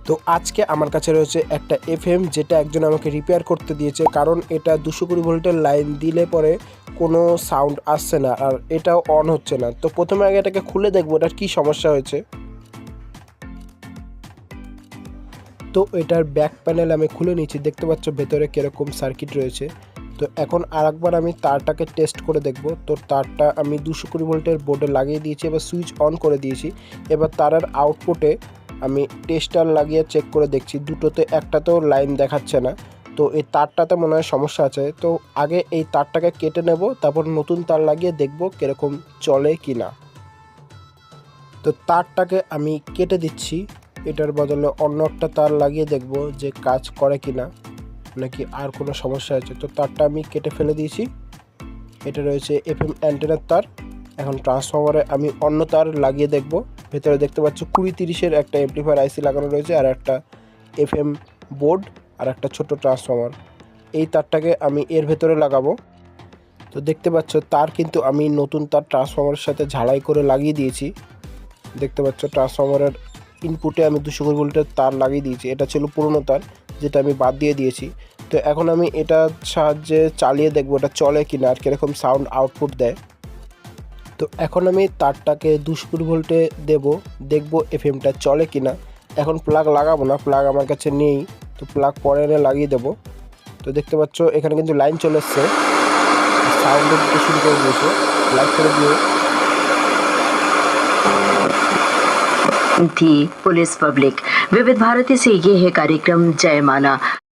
তো আজকে আমার কাছে রয়েছে একটা এফএম, যেটা একজন আমাকে রিপেয়ার করতে দিয়েছে, কারণ এটা 220 ভোল্টের লাইন দিলে পরে কোনো সাউন্ড আসছে না আর এটাও অন হচ্ছে না। তো প্রথমে আগে এটাকে খুলে দেখবো এটার কী সমস্যা হয়েছে। তো এটার ব্যাক প্যানেল আমি খুলে নিয়েছি, দেখতে পাচ্ছ ভেতরে কীরকম সার্কিট রয়েছে। তো এখন আরেকবার আমি তারটাকে টেস্ট করে দেখব। তো তারটা আমি 220 ভোল্টের বোর্ডে লাগিয়ে দিয়েছি, এবার সুইচ অন করে দিয়েছি। এবার তারের আউটপুটে আমি টেস্টার লাগিয়ে চেক করে দেখছি, দুটোতে একটাতেও লাইন দেখাচ্ছে না। তো এই তারটাতে মনে হয় সমস্যা আছে। তো আগে এই তারটাকে কেটে নেব, তারপর নতুন তার লাগিয়ে দেখব কীরকম চলে কি না। তো তারটাকে আমি কেটে দিচ্ছি, এটার বদলে অন্য একটা তার লাগিয়ে দেখব যে কাজ করে কি না, নাকি আর কোনো সমস্যা আছে। তো তারটা আমি কেটে ফেলে দিয়েছি। এটা রয়েছে এফএম অ্যান্টেনার তার। এখন ট্রান্সফরমারে আমি অন্য তার লাগিয়ে দেখব। ভেতরে দেখতে পাচ্ছ 2030-এর একটা অ্যামপ্লিফায়ার আইসি লাগানো রয়েছে, আর একটা এফএম বোর্ড আর একটা ছোট ট্রান্সফরমার। এই তারটাকে আমি এর ভেতরে লাগাবো। তো দেখতে পাচ্ছ তার কিন্তু আমি নতুন তার ট্রান্সফরমারের সাথে ঝালাই করে লাগিয়ে দিয়েছি। দেখতে পাচ্ছ ট্রান্সফরমারের ইনপুটে আমি 220 ভোল্টের তার লাগিয়ে দিয়েছি। এটা ছিল পুরনো তার, যেটা আমি বাদ দিয়ে দিয়েছি। তো এখন আমি এটার সাহায্যে চালিয়ে দেখবো এটা চলে কিনা আর কীরকম সাউন্ড আউটপুট দেয়। তো এখন আমি তারটাকে 220 ভোল্টে দেখবো এফএমটা চলে কিনা। এখন প্লাগ লাগাবো না, প্লাগ আমার কাছে নেই, তো প্লাগ পরে এনে লাগিয়ে দেবো। তো দেখতে পাচ্ছ এখানে কিন্তু লাইন চলে এসছে, সাউন্ড দিতে শুরু করে দিয়েছে। লাইট করে দিয়ে थी पुलिस पब्लिक। विविध भारती से ये है कार्यक्रम जयमाला।